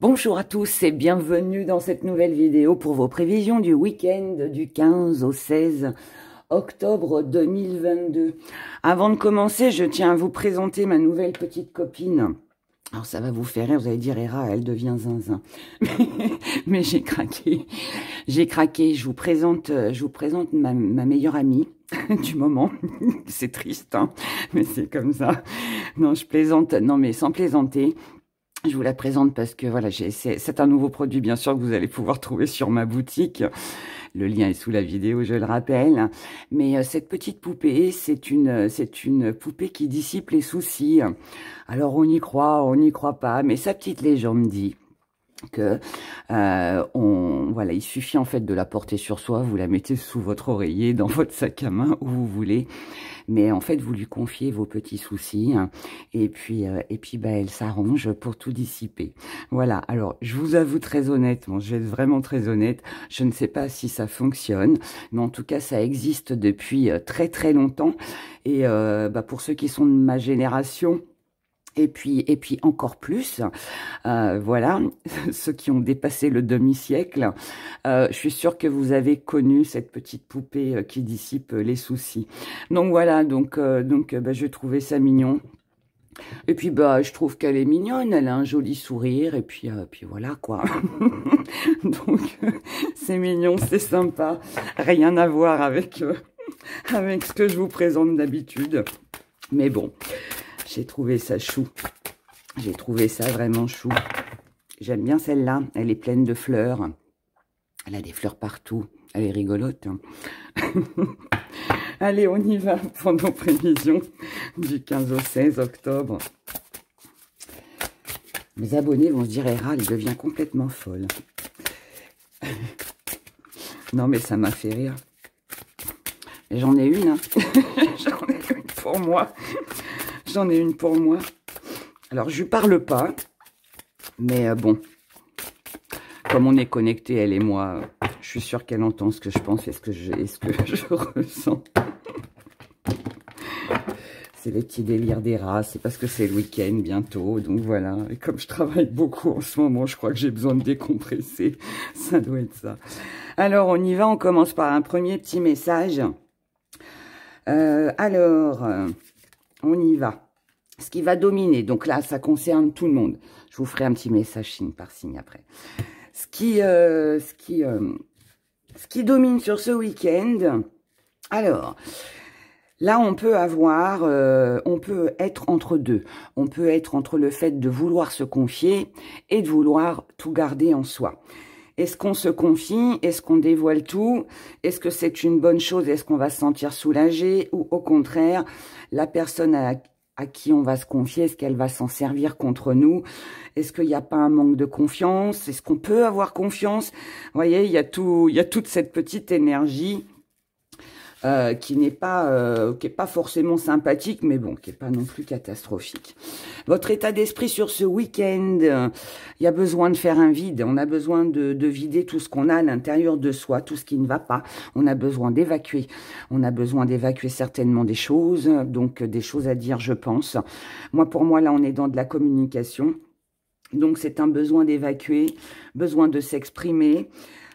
Bonjour à tous et bienvenue dans cette nouvelle vidéo pour vos prévisions du week-end du 15 au 16 octobre 2022. Avant de commencer, je tiens à vous présenter ma nouvelle petite copine. Alors ça va vous faire rire, vous allez dire, Hera, elle devient zinzin. Mais j'ai craqué, je vous présente ma meilleure amie du moment. C'est triste, hein, mais c'est comme ça. Non, je plaisante, non mais sans plaisanter. Je vous la présente parce que voilà, c'est un nouveau produit bien sûr que vous allez pouvoir trouver sur ma boutique. Le lien est sous la vidéo, je le rappelle. Mais cette petite poupée, c'est une poupée qui dissipe les soucis. Alors on y croit pas, mais sa petite légende dit que voilà, il suffit en fait de la porter sur soi, vous la mettez sous votre oreiller, dans votre sac à main, où vous voulez, mais en fait vous lui confiez vos petits soucis, hein, et puis bah, elle s'arrange pour tout dissiper. Voilà, alors je vous avoue très honnêtement, je vais être vraiment très honnête, je ne sais pas si ça fonctionne, mais en tout cas ça existe depuis très très longtemps, et bah, pour ceux qui sont de ma génération, et puis encore plus, voilà, ceux qui ont dépassé le demi-siècle, je suis sûre que vous avez connu cette petite poupée qui dissipe les soucis. Donc voilà, bah, je trouvais ça mignon. Et puis bah je trouve qu'elle est mignonne, elle a un joli sourire, et puis voilà quoi. Donc c'est mignon, c'est sympa, rien à voir avec, avec ce que je vous présente d'habitude. Mais bon, j'ai trouvé ça chou. J'ai trouvé ça vraiment chou. J'aime bien celle-là. Elle est pleine de fleurs. Elle a des fleurs partout. Elle est rigolote. Hein. Allez, on y va pour nos prévisions du 15 au 16 octobre. Mes abonnés vont se dire, Hera, elle devient complètement folle. Non, mais ça m'a fait rire. J'en ai une. Hein. J'en ai une pour moi. J'en ai une pour moi. Alors, je lui parle pas, mais bon, comme on est connectés, elle et moi, je suis sûre qu'elle entend ce que je pense et ce que je ressens. C'est les petits délires des rats, c'est parce que c'est le week-end bientôt, donc voilà. Et comme je travaille beaucoup en ce moment, je crois que j'ai besoin de décompresser, ça doit être ça. Alors, on y va, on commence par un premier petit message. On y va. Ce qui va dominer, donc là, ça concerne tout le monde. Je vous ferai un petit message signe par signe après. Ce qui domine sur ce week-end, alors, là, on peut être entre deux. On peut être entre le fait de vouloir se confier et de vouloir tout garder en soi. Est-ce qu'on se confie? Est-ce qu'on dévoile tout? Est-ce que c'est une bonne chose? Est-ce qu'on va se sentir soulagé? Ou au contraire, la personne à qui on va se confier, est-ce qu'elle va s'en servir contre nous? Est-ce qu'il n'y a pas un manque de confiance? Est-ce qu'on peut avoir confiance? Vous voyez, il y a toute cette petite énergie qui n'est pas forcément sympathique, mais bon, qui n'est pas non plus catastrophique. Votre état d'esprit sur ce week-end, il y a besoin de faire un vide. On a besoin de vider tout ce qu'on a à l'intérieur de soi, tout ce qui ne va pas. On a besoin d'évacuer. On a besoin d'évacuer certainement des choses, donc des choses à dire, je pense. Moi, pour moi, là, on est dans de la communication. Donc, c'est un besoin d'évacuer, besoin de s'exprimer.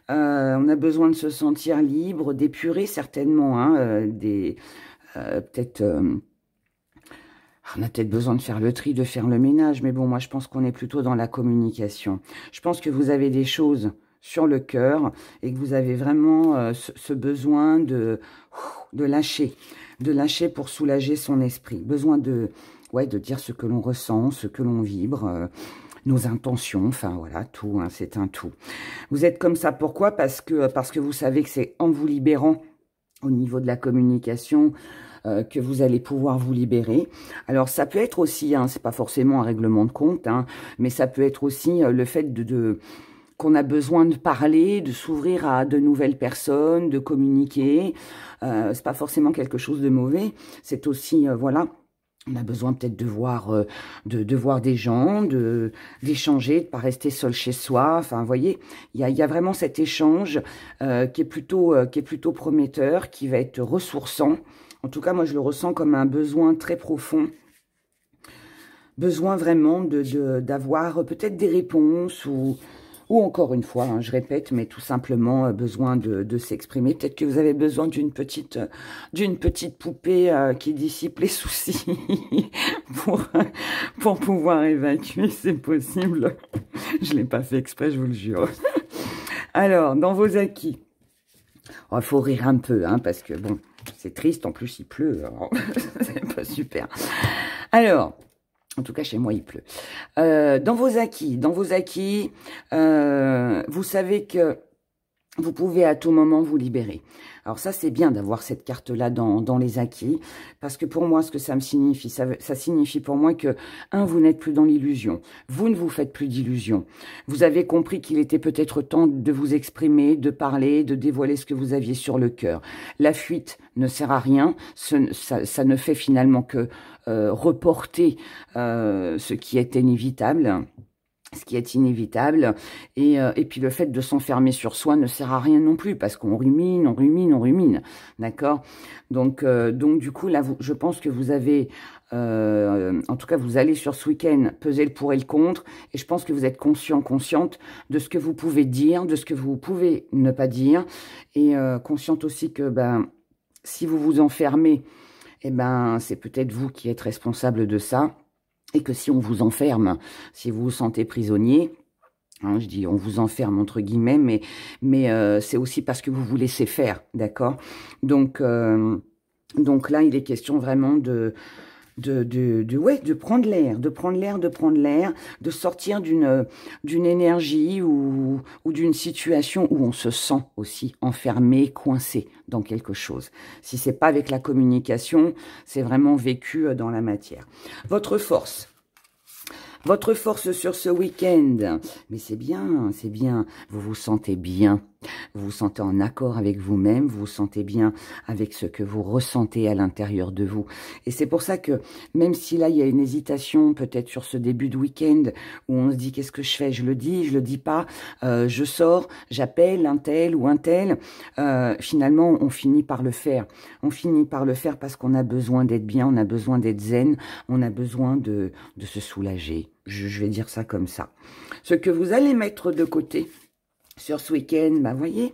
On a besoin de se sentir libre, d'épurer certainement, hein, peut-être... on a peut-être besoin de faire le tri, de faire le ménage, mais bon, moi, je pense qu'on est plutôt dans la communication. Je pense que vous avez des choses sur le cœur et que vous avez vraiment ce besoin de lâcher pour soulager son esprit. Besoin de dire ce que l'on ressent, ce que l'on vibre, nos intentions, enfin voilà, tout, hein, c'est un tout. Vous êtes comme ça, pourquoi? Parce que vous savez que c'est en vous libérant au niveau de la communication que vous allez pouvoir vous libérer. Alors ça peut être aussi, hein, c'est pas forcément un règlement de compte, hein, mais ça peut être aussi le fait qu'on a besoin de parler, de s'ouvrir à de nouvelles personnes, de communiquer. C'est pas forcément quelque chose de mauvais, c'est aussi, voilà, on a besoin peut-être de voir des gens, d'échanger, de pas rester seul chez soi. Enfin, vous voyez, il y a vraiment cet échange qui est plutôt prometteur, qui va être ressourçant. En tout cas, moi, je le ressens comme un besoin très profond besoin vraiment d'avoir peut-être des réponses ou encore une fois, hein, je répète, mais tout simplement besoin de s'exprimer. Peut-être que vous avez besoin d'une petite poupée qui dissipe les soucis pour pouvoir évacuer, c'est possible. Je l'ai pas fait exprès, je vous le jure. Alors, dans vos acquis, il faut rire un peu, hein, parce que bon, c'est triste, en plus il pleut, c'est pas super. Alors, en tout cas, chez moi, il pleut. Dans vos acquis, vous savez que vous pouvez à tout moment vous libérer. Alors ça, c'est bien d'avoir cette carte-là dans les acquis, parce que pour moi, ce que ça me signifie, ça signifie pour moi que, vous n'êtes plus dans l'illusion. Vous ne vous faites plus d'illusions. Vous avez compris qu'il était peut-être temps de vous exprimer, de parler, de dévoiler ce que vous aviez sur le cœur. La fuite ne sert à rien. Ça ne fait finalement que reporter ce qui est inévitable. Et puis le fait de s'enfermer sur soi ne sert à rien non plus, parce qu'on rumine, d'accord? Donc du coup, là, je pense que vous avez, en tout cas, vous allez sur ce week-end peser le pour et le contre, et je pense que vous êtes consciente de ce que vous pouvez dire, de ce que vous pouvez ne pas dire, et consciente aussi que, si vous vous enfermez, c'est peut-être vous qui êtes responsable de ça. Et que si on vous enferme, si vous vous sentez prisonnier, hein, je dis on vous enferme entre guillemets, mais c'est aussi parce que vous vous laissez faire, d'accord? Donc là, il est question vraiment de prendre l'air, de sortir d'une énergie ou d'une situation où on se sent aussi enfermé, coincé dans quelque chose. Si c'est pas avec la communication, c'est vraiment vécu dans la matière. Votre force sur ce week-end, mais c'est bien, vous vous sentez bien, vous vous sentez en accord avec vous-même, vous vous sentez bien avec ce que vous ressentez à l'intérieur de vous. Et c'est pour ça que, même si là, il y a une hésitation, peut-être sur ce début de week-end, où on se dit, qu'est-ce que je fais? Je le dis pas, je sors, j'appelle un tel ou un tel, finalement, on finit par le faire. On finit par le faire parce qu'on a besoin d'être bien, on a besoin d'être zen, on a besoin de se soulager. Je vais dire ça comme ça. Ce que vous allez mettre de côté sur ce week-end, voyez,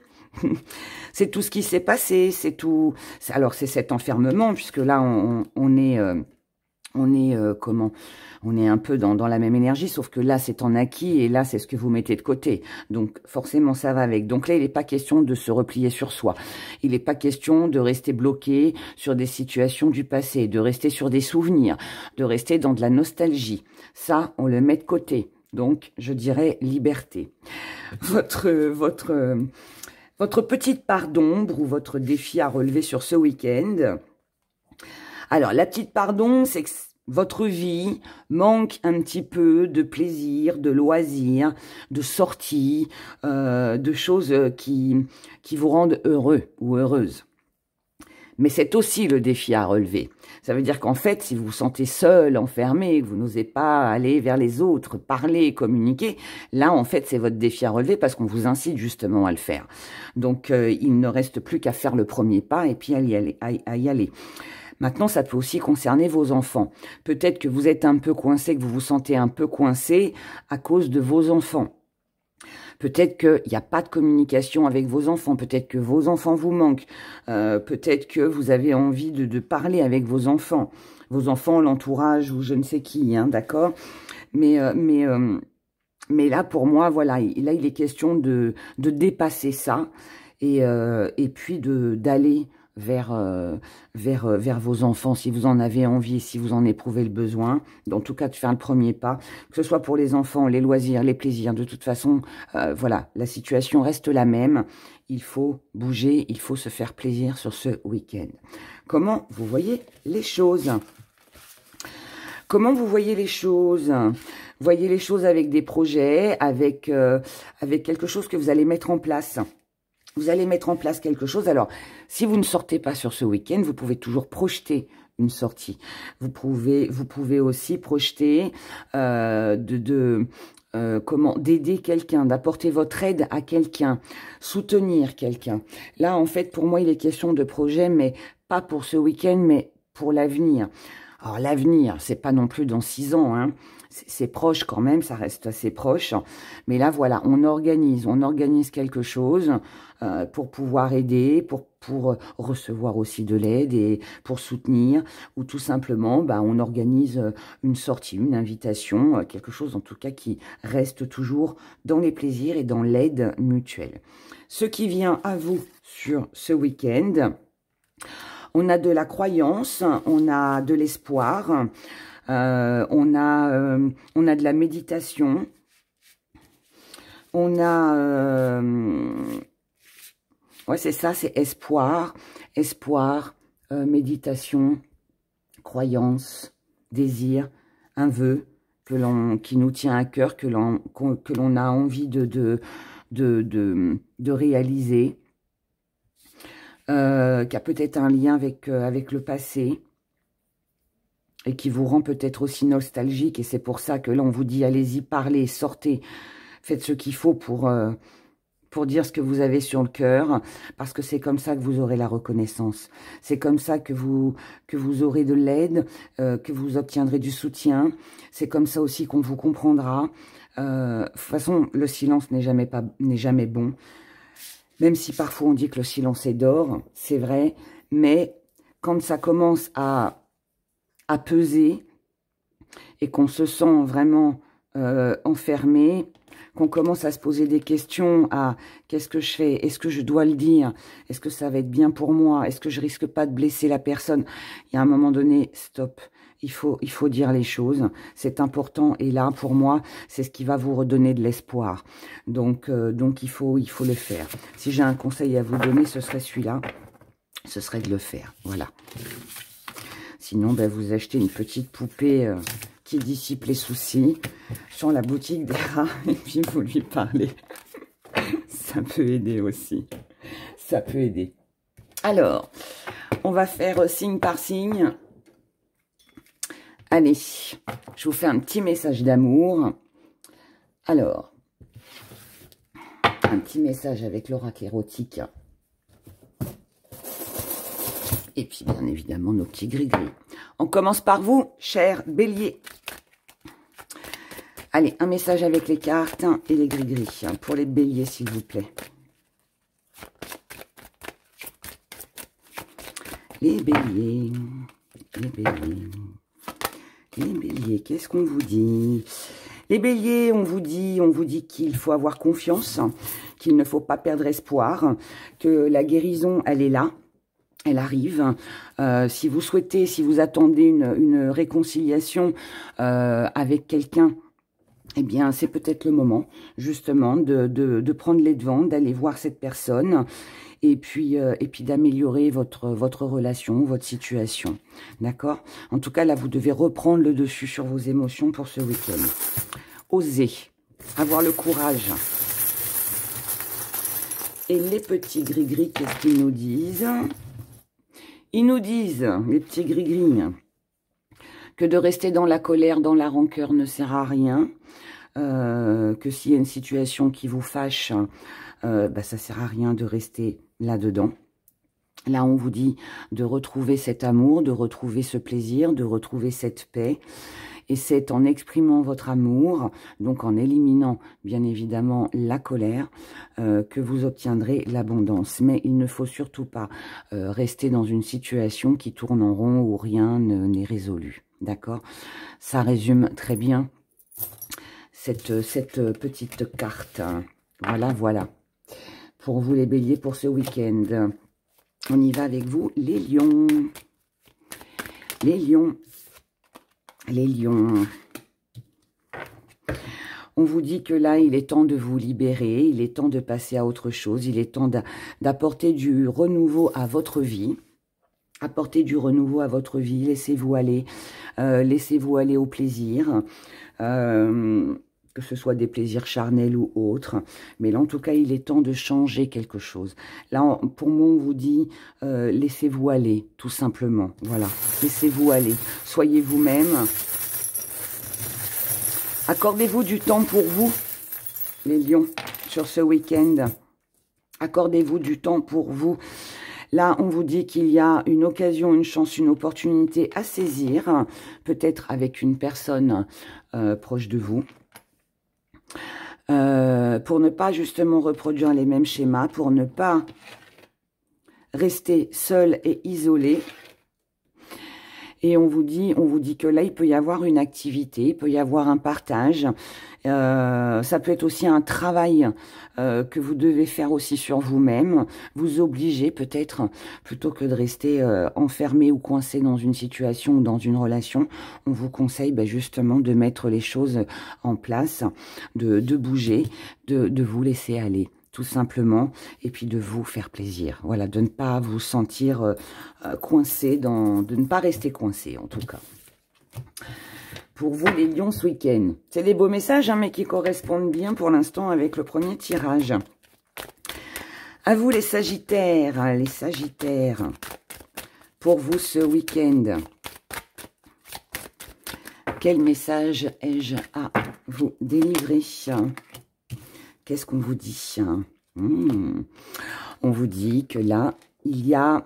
c'est tout ce qui s'est passé, c'est tout. Alors, c'est cet enfermement, puisque là, on est un peu dans la même énergie, sauf que là, c'est en acquis, et là, c'est ce que vous mettez de côté. Donc, forcément, ça va avec. Donc là, il n'est pas question de se replier sur soi. Il n'est pas question de rester bloqué sur des situations du passé, de rester sur des souvenirs, de rester dans de la nostalgie. Ça, on le met de côté. Donc, je dirais liberté. Votre petite part d'ombre ou votre défi à relever sur ce week-end. Alors, la petite part d'ombre, c'est que votre vie manque un petit peu de plaisir, de loisirs, de sorties, de choses qui vous rendent heureux ou heureuse. Mais c'est aussi le défi à relever. Ça veut dire qu'en fait, si vous vous sentez seul, enfermé, que vous n'osez pas aller vers les autres, parler, communiquer, là, en fait, c'est votre défi à relever parce qu'on vous incite justement à le faire. Donc, il ne reste plus qu'à faire le premier pas et puis à y aller. Maintenant, ça peut aussi concerner vos enfants. Peut-être que vous êtes un peu coincé, que vous vous sentez un peu coincé à cause de vos enfants. Peut-être qu'il n'y a pas de communication avec vos enfants. Peut-être que vos enfants vous manquent. Peut-être que vous avez envie de parler avec vos enfants. Vos enfants, l'entourage ou je ne sais qui, hein, d'accord? Mais là, pour moi, voilà, là, il est question de dépasser ça et puis d'aller vers vos enfants, si vous en avez envie, si vous en éprouvez le besoin. En tout cas, de faire le premier pas, que ce soit pour les enfants, les loisirs, les plaisirs. De toute façon, voilà, la situation reste la même. Il faut bouger, il faut se faire plaisir sur ce week-end. Comment vous voyez les choses? Comment vous voyez les choses? Voyez les choses avec des projets, avec quelque chose que vous allez mettre en place. Vous allez mettre en place quelque chose. Alors, si vous ne sortez pas sur ce week-end, vous pouvez toujours projeter une sortie. Vous pouvez aussi projeter d'aider quelqu'un, d'apporter votre aide à quelqu'un, soutenir quelqu'un. Là, en fait, pour moi, il est question de projet, mais pas pour ce week-end, mais pour l'avenir. Alors l'avenir, c'est pas non plus dans 6 ans, hein. C'est proche quand même, ça reste assez proche. Mais là, voilà, on organise quelque chose pour pouvoir aider, pour recevoir aussi de l'aide et pour soutenir. Ou tout simplement, bah, on organise une sortie, une invitation, quelque chose en tout cas qui reste toujours dans les plaisirs et dans l'aide mutuelle. Ce qui vient à vous sur ce week-end, on a de la croyance, on a de l'espoir, on a de la méditation, on a... ouais, c'est ça, c'est espoir, méditation, croyance, désir, un vœu qui nous tient à cœur, que l'on a envie de réaliser, qui a peut-être un lien avec le passé, et qui vous rend peut-être aussi nostalgique, et c'est pour ça que là on vous dit allez-y, parlez, sortez, faites ce qu'il faut pour dire ce que vous avez sur le cœur, parce que c'est comme ça que vous aurez la reconnaissance, c'est comme ça que vous aurez de l'aide, que vous obtiendrez du soutien, c'est comme ça aussi qu'on vous comprendra. De toute façon, le silence n'est jamais bon, même si parfois on dit que le silence est d'or, c'est vrai, mais quand ça commence à peser et qu'on se sent vraiment enfermé, qu'on commence à se poser des questions à qu'est-ce que je fais, est-ce que je dois le dire, est-ce que ça va être bien pour moi, est-ce que je risque pas de blesser la personne, il y a un moment donné, stop, il faut dire les choses, c'est important, et là pour moi c'est ce qui va vous redonner de l'espoir, donc il faut le faire. Si j'ai un conseil à vous donner, ce serait celui-là, ce serait de le faire, voilà. Sinon, ben, vous achetez une petite poupée qui dissipe les soucis sur la boutique des rats et puis vous lui parlez. Ça peut aider aussi. Ça peut aider. Alors, on va faire signe par signe. Allez, je vous fais un petit message d'amour. Alors, un petit message avec l'oracle érotique. Et puis, bien évidemment, nos petits gris-gris. On commence par vous, cher bélier. Allez, un message avec les cartes et les gris-gris. Pour les béliers, s'il vous plaît. Les béliers. Les béliers. Les béliers, qu'est-ce qu'on vous dit? Les béliers, on vous dit qu'il faut avoir confiance, qu'il ne faut pas perdre espoir, que la guérison, elle est là. Elle arrive. Si vous souhaitez, si vous attendez une réconciliation avec quelqu'un, eh bien, c'est peut-être le moment, justement, de prendre les devants, d'aller voir cette personne et puis d'améliorer votre relation, votre situation. D'accord? En tout cas, là, vous devez reprendre le dessus sur vos émotions pour ce week-end. Osez, avoir le courage. Et les petits gris-gris, qu'est-ce qu'ils nous disent ? Ils nous disent, les petits gris-gris, que de rester dans la colère, dans la rancœur ne sert à rien, que s'il y a une situation qui vous fâche, bah, ça sert à rien de rester là-dedans. Là, on vous dit de retrouver cet amour, de retrouver ce plaisir, de retrouver cette paix. Et c'est en exprimant votre amour, donc en éliminant bien évidemment la colère, que vous obtiendrez l'abondance. Mais il ne faut surtout pas rester dans une situation qui tourne en rond où rien n'est résolu. D'accord? Ça résume très bien cette petite carte. Voilà, voilà. Pour vous les béliers, pour ce week-end. On y va avec vous, les lions. Les lions. Les lions, on vous dit que là, il est temps de vous libérer, il est temps de passer à autre chose, il est temps d'apporter du renouveau à votre vie. Apportez du renouveau à votre vie, laissez-vous aller au plaisir, que ce soit des plaisirs charnels ou autres. Mais là, en tout cas, il est temps de changer quelque chose. Là, pour moi, on vous dit, laissez-vous aller, tout simplement. Voilà, laissez-vous aller. Soyez vous-même. Accordez-vous du temps pour vous, les lions, sur ce week-end. Accordez-vous du temps pour vous. Là, on vous dit qu'il y a une occasion, une chance, une opportunité à saisir, peut-être avec une personne proche de vous. Pour ne pas justement reproduire les mêmes schémas, pour ne pas rester seul et isolé. Et on vous dit que là, il peut y avoir une activité, il peut y avoir un partage. Ça peut être aussi un travail que vous devez faire aussi sur vous-même. Vous obliger peut-être, plutôt que de rester enfermé ou coincé dans une situation ou dans une relation, on vous conseille justement de mettre les choses en place, de bouger, de vous laisser aller. Tout simplement, et puis de vous faire plaisir. Voilà, de ne pas vous sentir coincé, de ne pas rester coincé en tout cas. Pour vous les lions ce week-end, c'est des beaux messages, hein, mais qui correspondent bien pour l'instant avec le premier tirage. À vous les sagittaires, pour vous ce week-end, quel message ai-je à vous délivrer ? Qu'est-ce qu'on vous dit? On vous dit que là, il y a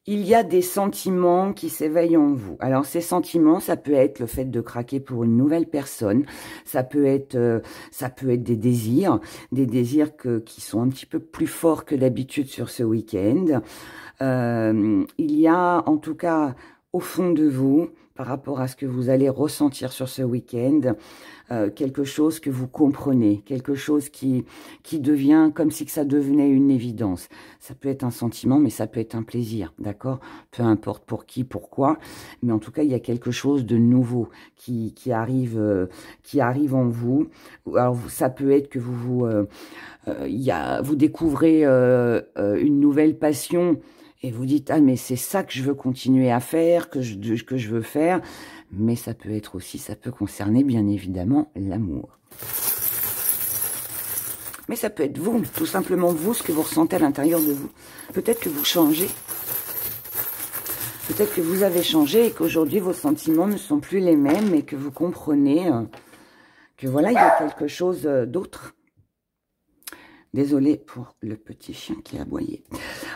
des sentiments qui s'éveillent en vous. Alors, ces sentiments, ça peut être le fait de craquer pour une nouvelle personne. Ça peut être des désirs qui sont un petit peu plus forts que d'habitude sur ce week-end. Il y a, en tout cas, au fond de vous, par rapport à ce que vous allez ressentir sur ce week-end, quelque chose que vous comprenez, quelque chose qui devient comme si que ça devenait une évidence. Ça peut être un sentiment, mais ça peut être un plaisir, d'accord? Peu importe pour qui, pourquoi, mais en tout cas, il y a quelque chose de nouveau qui arrive en vous. Alors, ça peut être que vous découvrez une nouvelle passion. Et vous dites, ah mais c'est ça que je veux continuer à faire, que je veux faire. Mais ça peut être aussi, ça peut concerner bien évidemment l'amour. Mais ça peut être vous, tout simplement vous, ce que vous ressentez à l'intérieur de vous. Peut-être que vous changez. Peut-être que vous avez changé et qu'aujourd'hui vos sentiments ne sont plus les mêmes et que vous comprenez que voilà, il y a quelque chose d'autre. Désolée pour le petit chien qui a aboyé.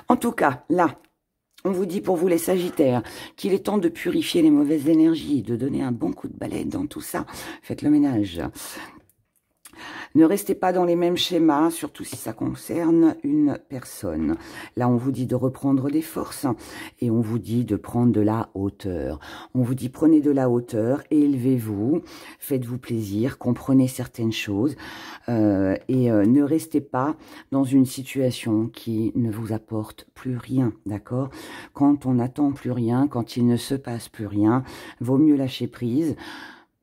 En tout cas, là, on vous dit pour vous les sagittaires qu'il est temps de purifier les mauvaises énergies, de donner un bon coup de balai dans tout ça. Faites le ménage. Ne restez pas dans les mêmes schémas, surtout si ça concerne une personne. Là, on vous dit de reprendre des forces et on vous dit de prendre de la hauteur. On vous dit prenez de la hauteur, élevez-vous, faites-vous plaisir, comprenez certaines choses et ne restez pas dans une situation qui ne vous apporte plus rien, d'accord? Quand on n'attend plus rien, quand il ne se passe plus rien, vaut mieux lâcher prise,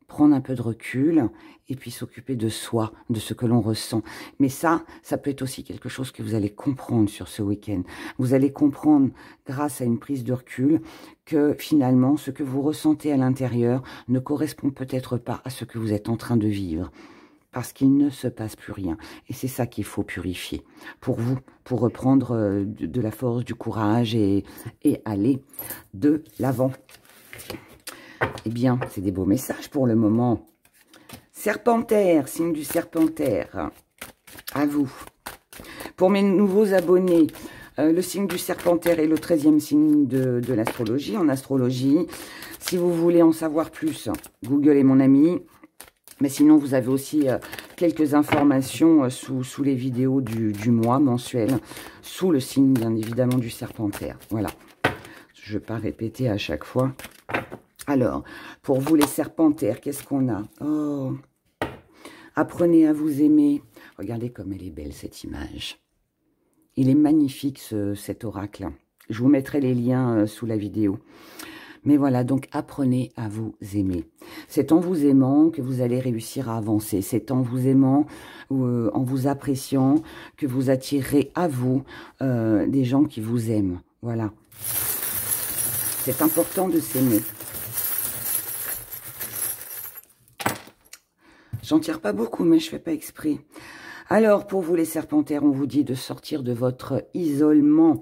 prendre un peu de recul et puis s'occuper de soi, de ce que l'on ressent. Mais ça peut être aussi quelque chose que vous allez comprendre sur ce week-end. Vous allez comprendre, grâce à une prise de recul, que finalement, ce que vous ressentez à l'intérieur ne correspond peut-être pas à ce que vous êtes en train de vivre. Parce qu'il ne se passe plus rien. Et c'est ça qu'il faut purifier. Pour vous, pour reprendre de la force, du courage et aller de l'avant. Eh bien, c'est des beaux messages pour le moment. Serpentaire, signe du Serpentaire, à vous. Pour mes nouveaux abonnés, le signe du Serpentaire est le 13e signe de l'astrologie. En astrologie, si vous voulez en savoir plus, Google est mon ami. Mais sinon, vous avez aussi quelques informations sous les vidéos du mois mensuel, sous le signe, bien évidemment, du Serpentaire. Voilà. Je ne vais pas répéter à chaque fois. Alors, pour vous les Serpentaires, qu'est-ce qu'on a? Oh, apprenez à vous aimer. Regardez comme elle est belle, cette image. Il est magnifique, cet oracle. Je vous mettrai les liens sous la vidéo. Mais voilà, donc apprenez à vous aimer. C'est en vous aimant que vous allez réussir à avancer. C'est en vous aimant, en vous appréciant, que vous attirerez à vous des gens qui vous aiment. Voilà. C'est important de s'aimer. J'en tire pas beaucoup, mais je fais pas exprès. Alors, pour vous les Serpentaires, on vous dit de sortir de votre isolement.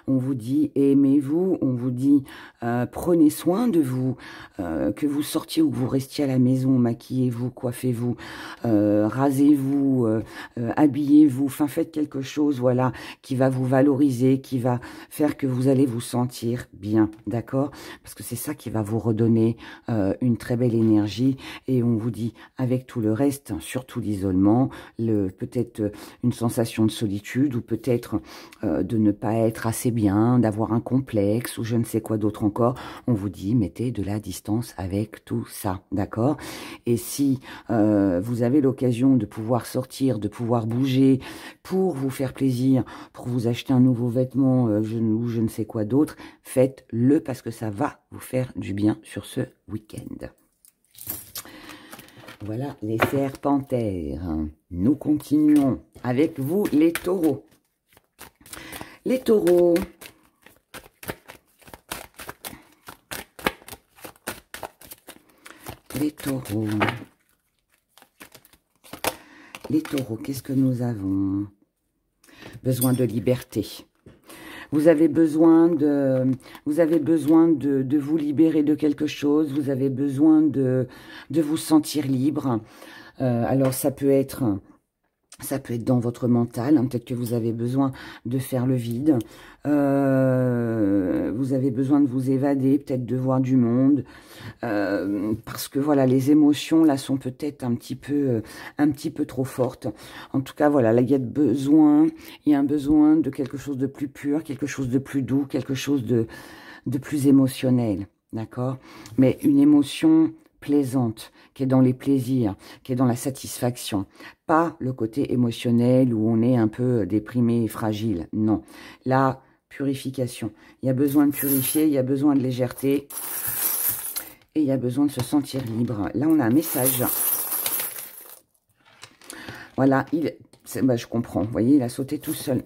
on vous dit aimez-vous, on vous dit prenez soin de vous, que vous sortiez ou que vous restiez à la maison, maquillez-vous, coiffez-vous, rasez-vous, habillez-vous, enfin faites quelque chose, voilà, qui va vous valoriser, qui va faire que vous allez vous sentir bien, d'accord? Parce que c'est ça qui va vous redonner une très belle énergie, et on vous dit avec tout le reste, surtout l'isolement, peut-être une sensation de solitude, ou peut-être de ne pas être assez bien, d'avoir un complexe, ou je ne sais quoi d'autre encore, on vous dit mettez de la distance avec tout ça, d'accord? Et si vous avez l'occasion de pouvoir sortir, de pouvoir bouger, pour vous faire plaisir, pour vous acheter un nouveau vêtement, ou je ne sais quoi d'autre, faites-le parce que ça va vous faire du bien sur ce week-end. Voilà les serpentaires. Nous continuons avec vous les taureaux. Les taureaux. Les taureaux. Les taureaux, qu'est-ce que nous avons? Besoin de liberté. Vous avez besoin de vous libérer de quelque chose. Vous avez besoin de vous sentir libre. Alors ça peut être dans votre mental. Hein, peut-être que vous avez besoin de faire le vide. Vous avez besoin de vous évader, peut-être de voir du monde. Parce que voilà, les émotions là sont peut-être un petit peu trop fortes. En tout cas, voilà, là il y a un besoin de quelque chose de plus pur, quelque chose de plus doux, quelque chose de plus émotionnel, d'accord? Mais une émotion plaisante, qui est dans les plaisirs, qui est dans la satisfaction. Pas le côté émotionnel où on est un peu déprimé et fragile. Non. Là, purification. Il y a besoin de purifier, il y a besoin de légèreté. Et il y a besoin de se sentir libre. Là, on a un message. Voilà, je comprends. Vous voyez, il a sauté tout seul.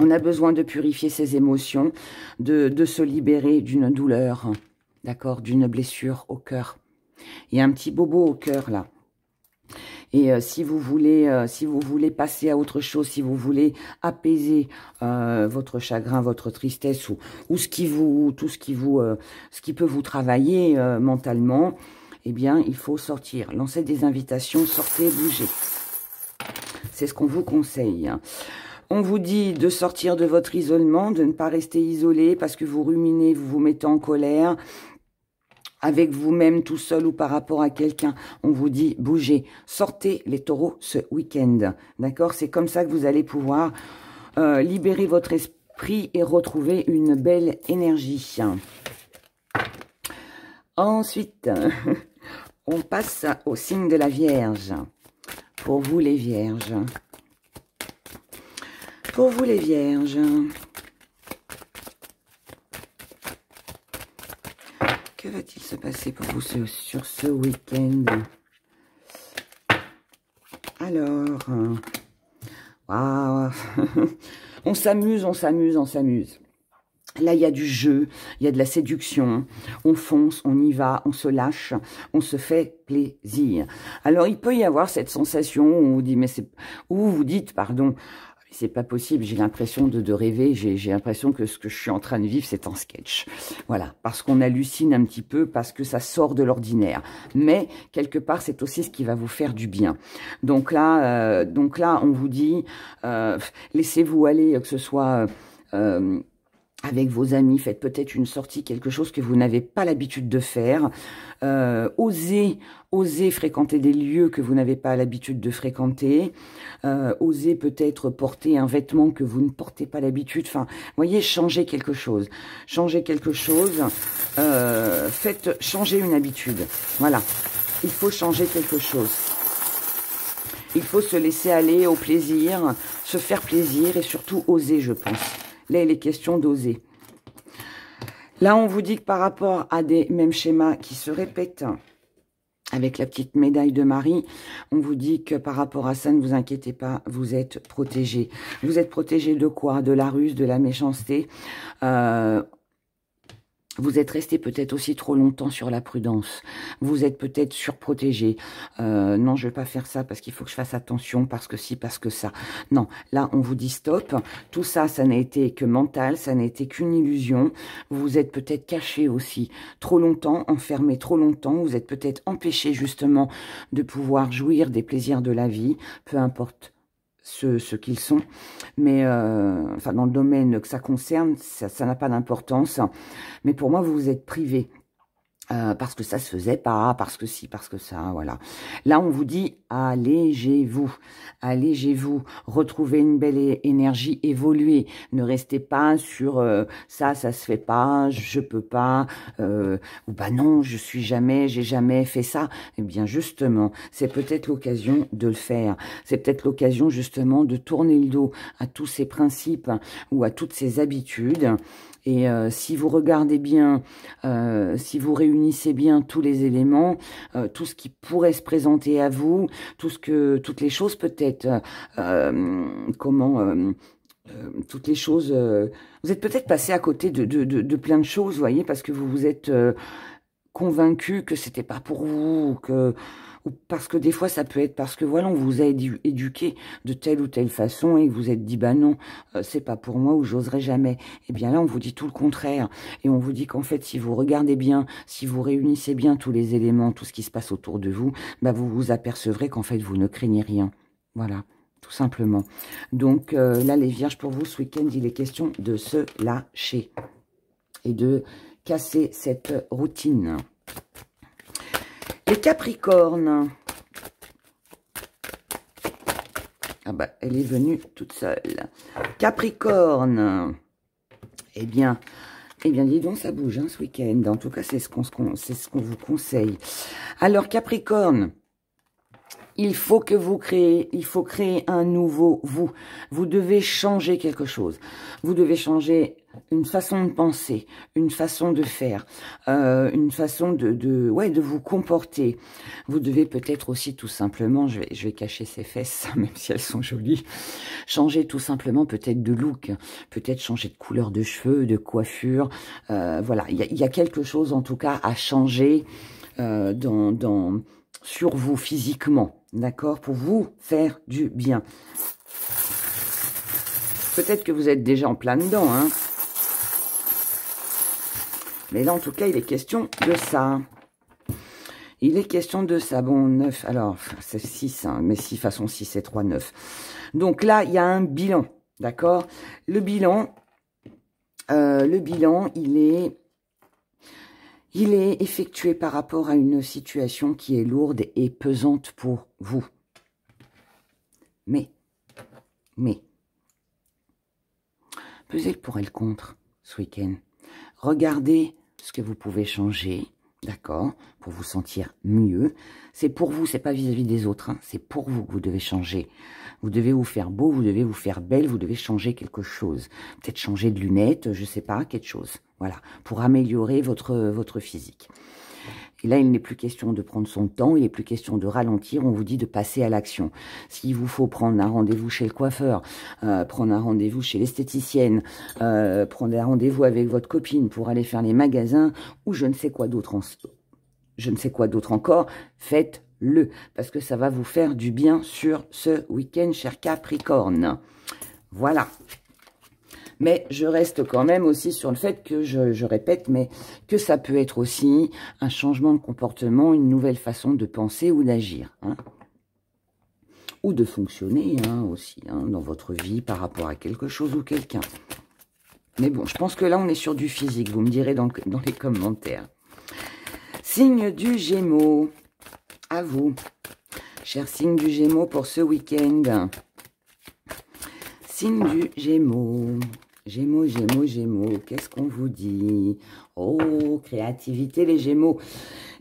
On a besoin de purifier ses émotions, de se libérer d'une douleur, d'accord, d'une blessure au cœur. Il y a un petit bobo au cœur, là. Et si vous voulez passer à autre chose, si vous voulez apaiser votre chagrin, votre tristesse ou ce qui peut vous travailler mentalement, eh bien, il faut sortir. Lancer des invitations, sortez, bougez. C'est ce qu'on vous conseille. On vous dit de sortir de votre isolement, de ne pas rester isolé parce que vous ruminez, vous vous mettez en colère avec vous-même tout seul ou par rapport à quelqu'un. On vous dit bougez, sortez les taureaux ce week-end. D'accord? C'est comme ça que vous allez pouvoir libérer votre esprit et retrouver une belle énergie. Ensuite, on passe au signe de la Vierge. Pour vous les Vierges. Pour vous les Vierges. Que va-t-il se passer pour vous sur ce week-end? Alors, waouh, on s'amuse, on s'amuse, on s'amuse. Là, il y a du jeu, il y a de la séduction. On fonce, on y va, on se lâche, on se fait plaisir. Alors, il peut y avoir cette sensation où on vous dit, où vous dites, pardon, c'est pas possible, j'ai l'impression de rêver, j'ai l'impression que ce que je suis en train de vivre, c'est un sketch. Voilà, parce qu'on hallucine un petit peu, parce que ça sort de l'ordinaire. Mais, quelque part, c'est aussi ce qui va vous faire du bien. Donc là, on vous dit, laissez-vous aller, que ce soit avec vos amis, faites peut-être une sortie, quelque chose que vous n'avez pas l'habitude de faire. Osez fréquenter des lieux que vous n'avez pas l'habitude de fréquenter. Osez peut-être porter un vêtement que vous ne portez pas l'habitude. Enfin, voyez, changez quelque chose. Changez quelque chose. Faites changer une habitude. Voilà. Il faut changer quelque chose. Il faut se laisser aller au plaisir, se faire plaisir et surtout oser, je pense. Là, il est question d'oser. Là, on vous dit que par rapport à des mêmes schémas qui se répètent, avec la petite médaille de Marie, on vous dit que par rapport à ça, ne vous inquiétez pas, vous êtes protégés. Vous êtes protégés de quoi? De la ruse, de la méchanceté. Vous êtes resté peut-être aussi trop longtemps sur la prudence. Vous êtes peut-être surprotégé. Non, je vais pas faire ça parce qu'il faut que je fasse attention, parce que si, parce que ça. Non, là, on vous dit stop. Tout ça, ça n'a été que mental, ça n'a été qu'une illusion. Vous vous êtes peut-être caché aussi trop longtemps, enfermé trop longtemps. Vous êtes peut-être empêché justement de pouvoir jouir des plaisirs de la vie, peu importe ce qu'ils sont, mais enfin dans le domaine que ça concerne, ça n'a pas d'importance. Mais pour moi, vous vous êtes privé. Parce que ça se faisait pas, parce que si, parce que ça, voilà. Là, on vous dit, allégez-vous, allégez-vous, retrouvez une belle énergie, évoluez. Ne restez pas sur ça se fait pas, je peux pas, ou bah non, j'ai jamais fait ça. Eh bien, justement, c'est peut-être l'occasion de le faire. C'est peut-être l'occasion, justement, de tourner le dos à tous ces principes ou à toutes ces habitudes. Et si vous regardez bien, si vous réunissez bien tous les éléments, tout ce qui pourrait se présenter à vous, toutes les choses peut-être, toutes les choses, vous êtes peut-être passé à côté de plein de choses, vous voyez, parce que vous vous êtes convaincu que c'était pas pour vous, ou parce que des fois ça peut être parce que voilà, on vous a éduqué de telle ou telle façon et que vous êtes dit bah non, c'est pas pour moi ou j'oserais jamais. Et bien là on vous dit tout le contraire et on vous dit qu'en fait si vous regardez bien, si vous réunissez bien tous les éléments, tout ce qui se passe autour de vous, bah vous vous apercevrez qu'en fait vous ne craignez rien. Voilà, tout simplement. Donc là les vierges, pour vous ce week-end il est question de se lâcher et de casser cette routine. Les Capricornes. Ah bah, elle est venue toute seule. Capricorne. Eh bien, dis donc, ça bouge hein, ce week-end. En tout cas, c'est ce qu'on vous conseille. Alors, Capricorne, il faut que vous créez, il faut créer un nouveau vous. Vous devez changer quelque chose. Vous devez changer une façon de penser, une façon de faire, une façon de vous comporter. Vous devez peut-être aussi tout simplement, je vais cacher ses fesses, même si elles sont jolies, changer tout simplement peut-être de look, peut-être changer de couleur de cheveux, de coiffure. Voilà, il y a quelque chose en tout cas à changer sur vous physiquement, d'accord, pour vous faire du bien. Peut-être que vous êtes déjà en plein dedans, hein. Mais là, en tout cas, il est question de ça. Il est question de ça. Bon, 9, alors, c'est 6, hein, mais 6, façon 6 c'est 3, 9. Donc là, il y a un bilan, d'accord? Le bilan, il est effectué par rapport à une situation qui est lourde et pesante pour vous. Mais, pesez le pour et le contre ce week-end. Regardez ce que vous pouvez changer, d'accord, pour vous sentir mieux. C'est pour vous, c'est pas vis-à-vis des autres, hein, c'est pour vous que vous devez changer. Vous devez vous faire beau, vous devez vous faire belle, vous devez changer quelque chose. Peut-être changer de lunettes, je sais pas, quelque chose. Voilà, pour améliorer votre physique. Et là, il n'est plus question de prendre son temps, il n'est plus question de ralentir, on vous dit de passer à l'action. S'il vous faut prendre un rendez-vous chez le coiffeur, prendre un rendez-vous chez l'esthéticienne, prendre un rendez-vous avec votre copine pour aller faire les magasins, ou je ne sais quoi d'autre encore, faites-le, parce que ça va vous faire du bien sur ce week-end, cher Capricorne. Voilà. Mais je reste quand même aussi sur le fait que, je répète, mais que ça peut être aussi un changement de comportement, une nouvelle façon de penser ou d'agir. Hein, ou de fonctionner hein, aussi hein, dans votre vie par rapport à quelque chose ou quelqu'un. Mais bon, je pense que là, on est sur du physique. Vous me direz dans les commentaires. Signe du Gémeaux. À vous. Cher signe du Gémeaux pour ce week-end. Signe du Gémeaux. Gémeaux, Gémeaux, Gémeaux, qu'est-ce qu'on vous dit? Oh, créativité les Gémeaux.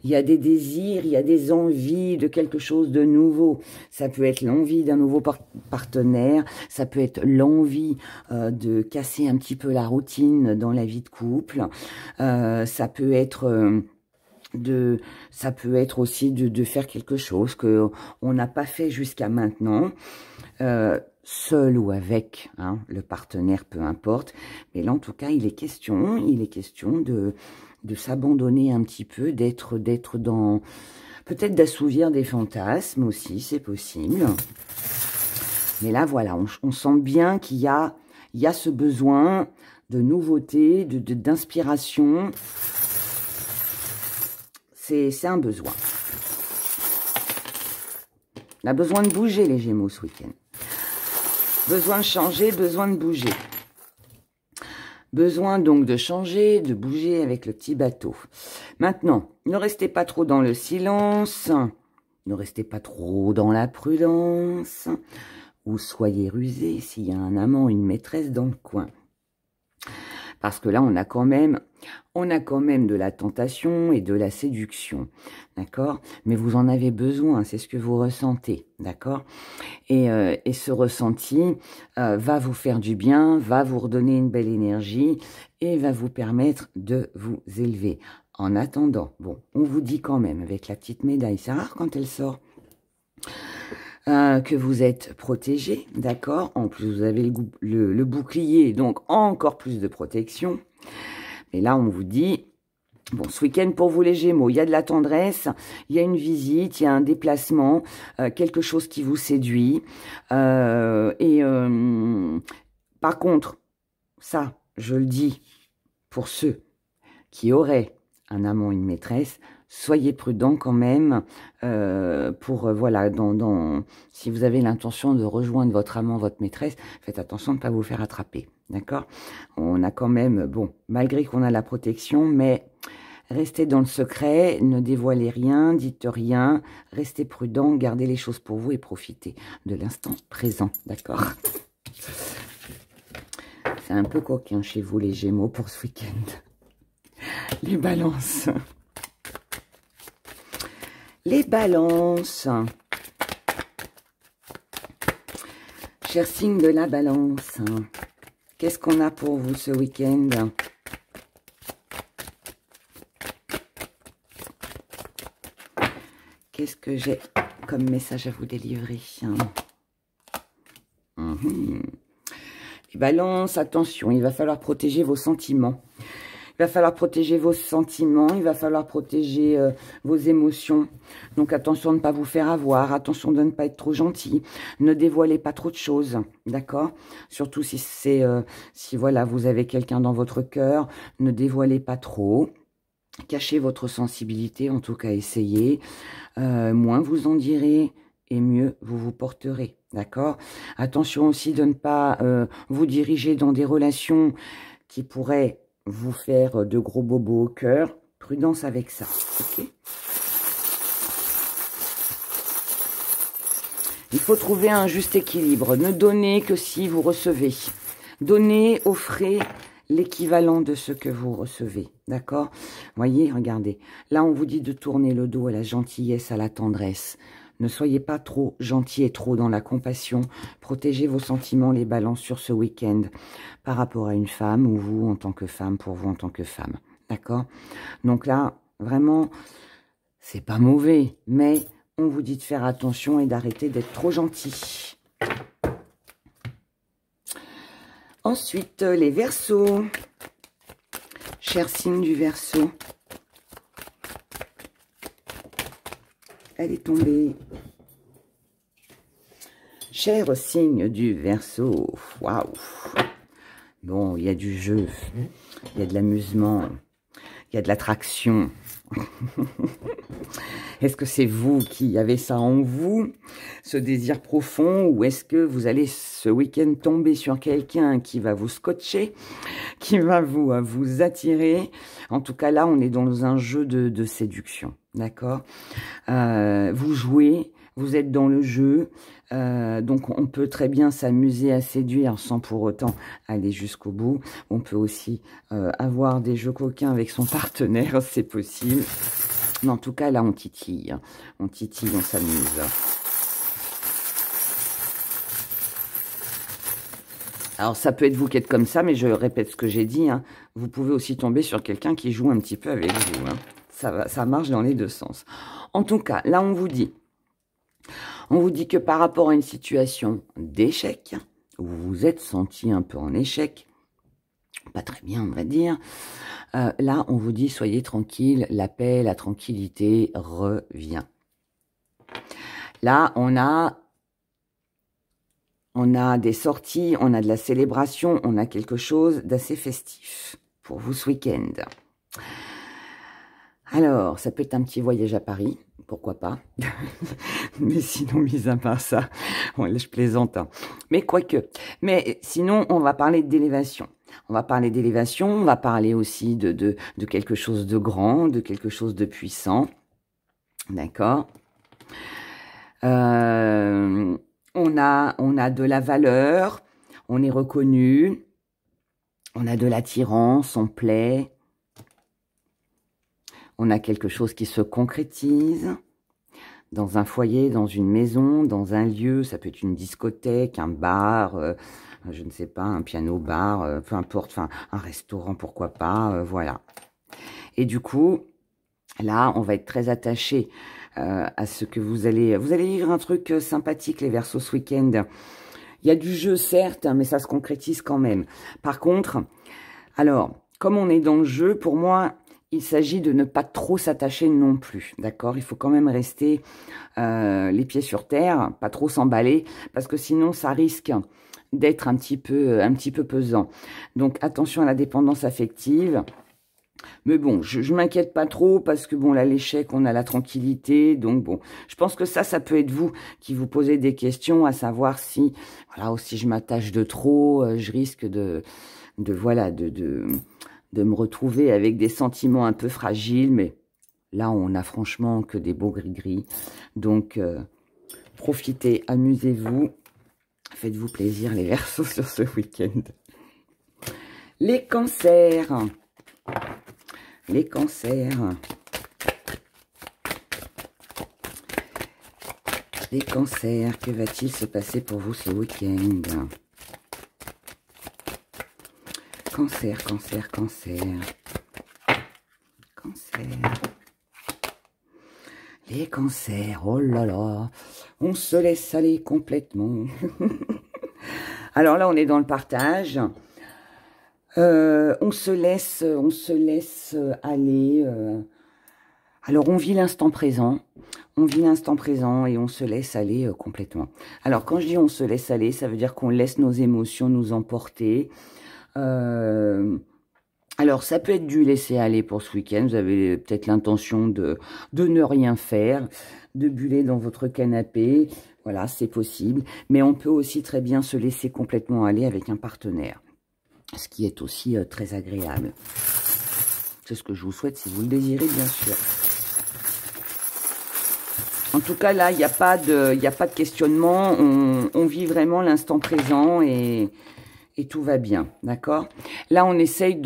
Il y a des désirs, il y a des envies de quelque chose de nouveau. Ça peut être l'envie d'un nouveau partenaire, ça peut être l'envie de casser un petit peu la routine dans la vie de couple. Ça peut être... ça peut être aussi de faire quelque chose que on n'a pas fait jusqu'à maintenant. seul ou avec hein, le partenaire, peu importe. Mais là, en tout cas, il est question de s'abandonner un petit peu, d'être dans... Peut-être d'assouvir des fantasmes aussi, c'est possible. Mais là, voilà, on sent bien qu'il y a ce besoin de nouveauté, d'inspiration. C'est un besoin. On a besoin de bouger, les Gémeaux, ce week-end. Besoin de changer, besoin de bouger. Besoin donc de changer, de bouger avec le petit bateau. Maintenant, ne restez pas trop dans le silence. Ne restez pas trop dans la prudence. Ou soyez rusés s'il y a un amant, une maîtresse dans le coin. Parce que là, on a quand même de la tentation et de la séduction, d'accord? Mais vous en avez besoin, c'est ce que vous ressentez, d'accord? Et ce ressenti va vous faire du bien, va vous redonner une belle énergie et va vous permettre de vous élever. En attendant, bon, on vous dit quand même, avec la petite médaille, c'est rare quand elle sort, que vous êtes protégé, d'accord? En plus, vous avez le bouclier, donc encore plus de protection. Mais là, on vous dit, bon, ce week-end pour vous les Gémeaux, il y a de la tendresse, il y a une visite, il y a un déplacement, quelque chose qui vous séduit. Par contre, ça, je le dis pour ceux qui auraient un amant, une maîtresse, soyez prudents quand même voilà, si vous avez l'intention de rejoindre votre amant, votre maîtresse, faites attention de ne pas vous faire attraper, d'accord? On a quand même, bon, malgré qu'on a la protection, mais restez dans le secret, ne dévoilez rien, dites rien, restez prudents, gardez les choses pour vous et profitez de l'instant présent, d'accord? C'est un peu coquin chez vous les Gémeaux pour ce week-end. Les balances. Les balances. Cher signe de la balance, qu'est-ce qu'on a pour vous ce week-end? Qu'est-ce que j'ai comme message à vous délivrer? Les balances, attention, il va falloir protéger vos sentiments. Il va falloir protéger vos sentiments, il va falloir protéger vos émotions. Donc attention de ne pas vous faire avoir, attention de ne pas être trop gentil. Ne dévoilez pas trop de choses, d'accord? Surtout si si voilà, vous avez quelqu'un dans votre cœur, ne dévoilez pas trop. Cachez votre sensibilité, en tout cas essayez. Moins vous en direz et mieux vous vous porterez, d'accord? Attention aussi de ne pas vous diriger dans des relations qui pourraient vous faire de gros bobos au cœur. Prudence avec ça, ok? Il faut trouver un juste équilibre. Ne donnez que si vous recevez. Donnez, offrez l'équivalent de ce que vous recevez, d'accord? Voyez, regardez. Là, on vous dit de tourner le dos à la gentillesse, à la tendresse. Ne soyez pas trop gentil et trop dans la compassion. Protégez vos sentiments, les balances sur ce week-end par rapport à une femme ou vous en tant que femme, pour vous en tant que femme. D'accord? Donc là, vraiment, c'est pas mauvais, mais on vous dit de faire attention et d'arrêter d'être trop gentil. Ensuite, les Verseaux. Cher signe du Verseau. Elle est tombée. Cher signe du Verseau. Waouh. Bon, il y a du jeu. Il y a de l'amusement. Il y a de l'attraction. Est-ce que c'est vous qui avez ça en vous, ce désir profond, ou est-ce que vous allez ce week-end tomber sur quelqu'un qui va vous scotcher, qui va vous attirer? En tout cas, là, on est dans un jeu de séduction, d'accord? Vous jouez, vous êtes dans le jeu, donc on peut très bien s'amuser à séduire sans pour autant aller jusqu'au bout. On peut aussi avoir des jeux coquins avec son partenaire, c'est possible. Mais en tout cas, là, on titille, on s'amuse. Alors, ça peut être vous qui êtes comme ça, mais je répète ce que j'ai dit. Hein. Vous pouvez aussi tomber sur quelqu'un qui joue un petit peu avec vous. Hein. Ça marche dans les deux sens. En tout cas, là, on vous dit, On vous dit que par rapport à une situation d'échec, où vous vous êtes senti un peu en échec, pas très bien on va dire, là on vous dit soyez tranquille, la paix, la tranquillité revient. Là on a des sorties, on a de la célébration, on a quelque chose d'assez festif pour vous ce week-end. Alors, ça peut être un petit voyage à Paris, pourquoi pas. Mais sinon, mis à part ça, ouais, je plaisante. Hein. Mais quoique. Mais sinon, on va parler d'élévation. On va parler d'élévation, on va parler aussi de quelque chose de grand, de quelque chose de puissant. D'accord. On a de la valeur, on est reconnu, on a de l'attirance, on plaît. On a quelque chose qui se concrétise dans un foyer, dans une maison, dans un lieu. Ça peut être une discothèque, un bar, je ne sais pas, un piano-bar, peu importe, enfin un restaurant, pourquoi pas, voilà. Et du coup, là, on va être très attaché à ce que vous allez vivre un truc sympathique, les Verseaux, ce week-end. Il y a du jeu, certes, mais ça se concrétise quand même. Par contre, alors, comme on est dans le jeu, pour moi... Il s'agit de ne pas trop s'attacher non plus, d'accord? Il faut quand même rester les pieds sur terre, pas trop s'emballer, parce que sinon ça risque d'être un petit peu pesant. Donc attention à la dépendance affective. Mais bon, je m'inquiète pas trop parce que bon, là l'échec, on a la tranquillité, donc bon, je pense que ça peut être vous qui vous posez des questions, à savoir si, voilà, ou si je m'attache de trop, je risque de me retrouver avec des sentiments un peu fragiles, mais là, on a franchement que des beaux gris-gris. Donc, profitez, amusez-vous, faites-vous plaisir, les Verseaux, sur ce week-end. Les cancers. Les cancers. Les cancers, que va-t-il se passer pour vous ce week-end ? Cancer, cancer, cancer. Cancer. Les cancers, oh là là. On se laisse aller complètement. Alors là, on est dans le partage. On se laisse aller. Alors, on vit l'instant présent. On vit l'instant présent et on se laisse aller complètement. Alors, quand je dis on se laisse aller, ça veut dire qu'on laisse nos émotions nous emporter. Alors, ça peut être du laisser aller pour ce week-end. Vous avez peut-être l'intention de ne rien faire, de buller dans votre canapé. Voilà, c'est possible. Mais on peut aussi très bien se laisser complètement aller avec un partenaire. Ce qui est aussi très agréable. C'est ce que je vous souhaite si vous le désirez, bien sûr. En tout cas, là, il n'y a pas de questionnement. On vit vraiment l'instant présent et tout va bien, d'accord? Là, on essaye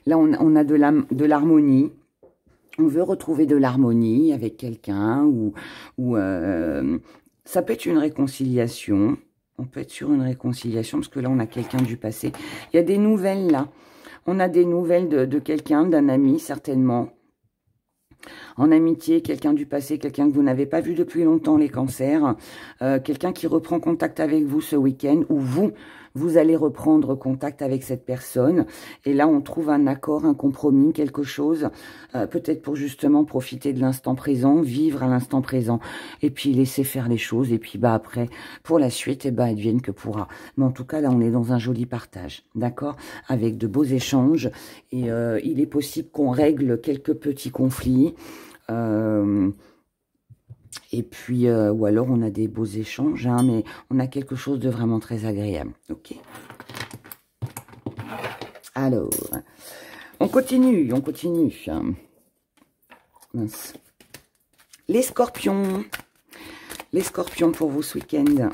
là, on a de l'harmonie. On veut retrouver de l'harmonie avec quelqu'un ou ça peut être une réconciliation. On peut être sur une réconciliation parce que là, on a quelqu'un du passé. Il y a des nouvelles là. On a des nouvelles de quelqu'un, d'un ami certainement. En amitié, quelqu'un du passé, quelqu'un que vous n'avez pas vu depuis longtemps, les cancers. Quelqu'un qui reprend contact avec vous ce week-end ou vous allez reprendre contact avec cette personne. Et là, on trouve un accord, un compromis, quelque chose, peut-être pour justement profiter de l'instant présent, vivre à l'instant présent, et puis laisser faire les choses. Et puis, bah après, pour la suite, advienne que pourra. Mais en tout cas, là, on est dans un joli partage, d'accord? Avec de beaux échanges. Et il est possible qu'on règle quelques petits conflits. Et puis, ou alors on a des beaux échanges, hein, mais on a quelque chose de vraiment très agréable. Ok. Alors, on continue, on continue. Mince. Les scorpions. Les scorpions pour vous ce week-end.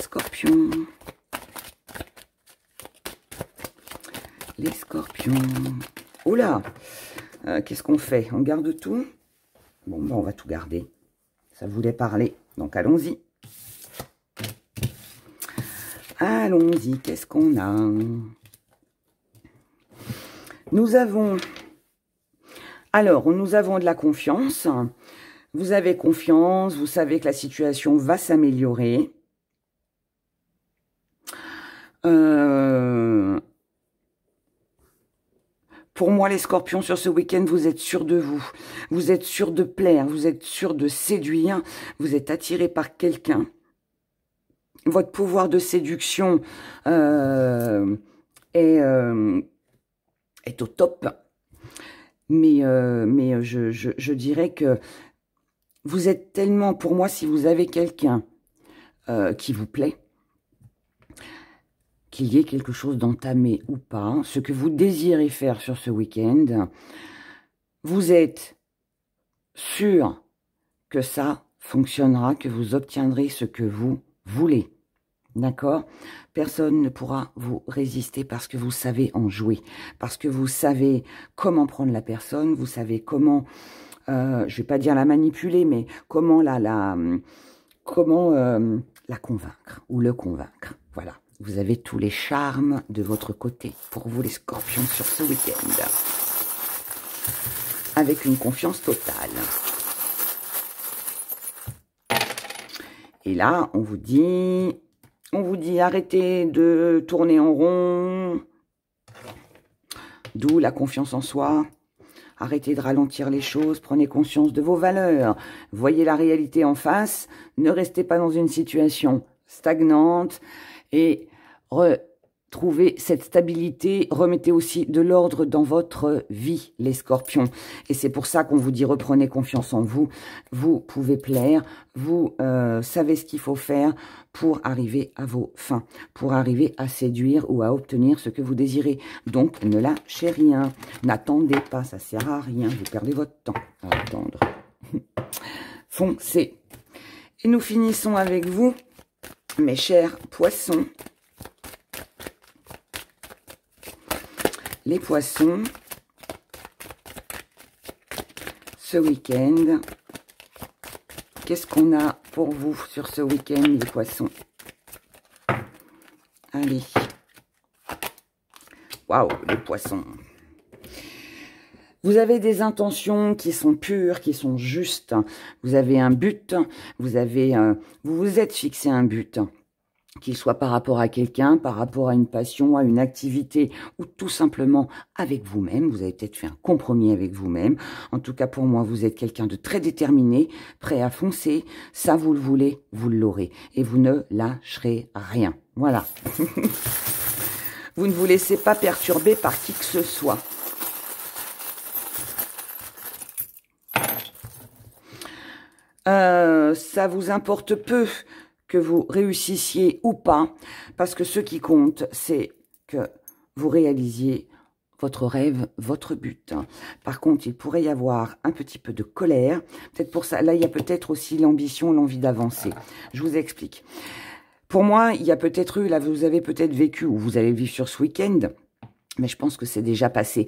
Scorpions. Les scorpions. Oula, qu'est-ce qu'on fait? On garde tout? Bon, ben on va tout garder. Ça voulait parler. Donc, allons-y. Allons-y. Qu'est-ce qu'on a? Nous avons... Alors, nous avons de la confiance. Vous avez confiance, vous savez que la situation va s'améliorer. Pour moi, les scorpions, sur ce week-end, vous êtes sûrs de vous. Vous êtes sûrs de plaire, vous êtes sûrs de séduire. Vous êtes attirés par quelqu'un. Votre pouvoir de séduction est au top. Mais je dirais que vous êtes tellement, pour moi, si vous avez quelqu'un qui vous plaît, qu'il y ait quelque chose d'entamé ou pas, ce que vous désirez faire sur ce week-end, vous êtes sûr que ça fonctionnera, que vous obtiendrez ce que vous voulez. D'accord? Personne ne pourra vous résister parce que vous savez en jouer, parce que vous savez comment prendre la personne, vous savez comment, je vais pas dire la manipuler, mais comment la convaincre ou le convaincre. Voilà. Vous avez tous les charmes de votre côté pour vous les scorpions sur ce week-end. Avec une confiance totale. Et là, on vous dit arrêtez de tourner en rond. D'où la confiance en soi. Arrêtez de ralentir les choses, prenez conscience de vos valeurs. Voyez la réalité en face. Ne restez pas dans une situation stagnante. Et retrouvez cette stabilité, remettez aussi de l'ordre dans votre vie, les scorpions. Et c'est pour ça qu'on vous dit reprenez confiance en vous. Vous pouvez plaire, vous savez ce qu'il faut faire pour arriver à vos fins, pour arriver à séduire ou à obtenir ce que vous désirez. Donc, ne lâchez rien, n'attendez pas, ça sert à rien, vous perdez votre temps à attendre. Foncez. Et nous finissons avec vous, mes chers poissons. Les poissons, ce week-end, qu'est-ce qu'on a pour vous sur ce week-end, les poissons? Allez. Waouh, les poissons. Vous avez des intentions qui sont pures, qui sont justes. Vous avez un but, vous vous êtes fixé un but. Qu'il soit par rapport à quelqu'un, par rapport à une passion, à une activité, ou tout simplement avec vous-même. Vous avez peut-être fait un compromis avec vous-même. En tout cas, pour moi, vous êtes quelqu'un de très déterminé, prêt à foncer. Ça, vous le voulez, vous l'aurez. Et vous ne lâcherez rien. Voilà. Vous ne vous laissez pas perturber par qui que ce soit. Ça vous importe peu que vous réussissiez ou pas, parce que ce qui compte, c'est que vous réalisiez votre rêve, votre but. Par contre, il pourrait y avoir un petit peu de colère. Peut-être pour ça, là, il y a peut-être aussi l'ambition, l'envie d'avancer. Je vous explique. Pour moi, il y a peut-être eu, là, vous avez peut-être vécu, ou vous allez vivre sur ce week-end, mais je pense que c'est déjà passé.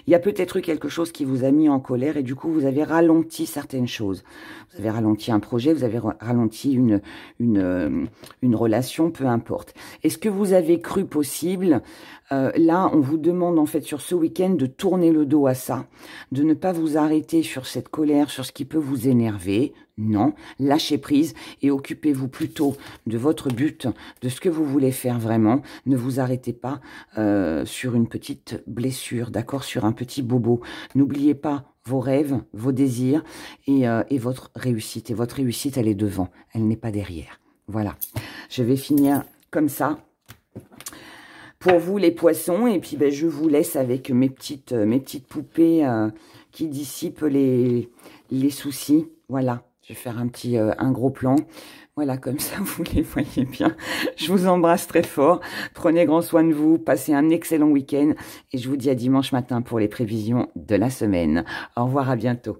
Il y a peut-être eu quelque chose qui vous a mis en colère et du coup, vous avez ralenti certaines choses. Vous avez ralenti un projet, vous avez ralenti une relation, peu importe. Est-ce que vous avez cru possible? Là, on vous demande en fait sur ce week-end de tourner le dos à ça, de ne pas vous arrêter sur cette colère, sur ce qui peut vous énerver. Non, lâchez prise et occupez-vous plutôt de votre but, de ce que vous voulez faire vraiment. Ne vous arrêtez pas sur une petite blessure, d'accord, sur un petit bobo. N'oubliez pas vos rêves, vos désirs et votre réussite. Et votre réussite, elle est devant, elle n'est pas derrière. Voilà, je vais finir comme ça. Pour vous, les poissons, et puis ben, je vous laisse avec mes petites poupées qui dissipent les soucis. Voilà, je vais faire un gros plan. Voilà, comme ça, vous les voyez bien. Je vous embrasse très fort. Prenez grand soin de vous. Passez un excellent week-end. Et je vous dis à dimanche matin pour les prévisions de la semaine. Au revoir, à bientôt.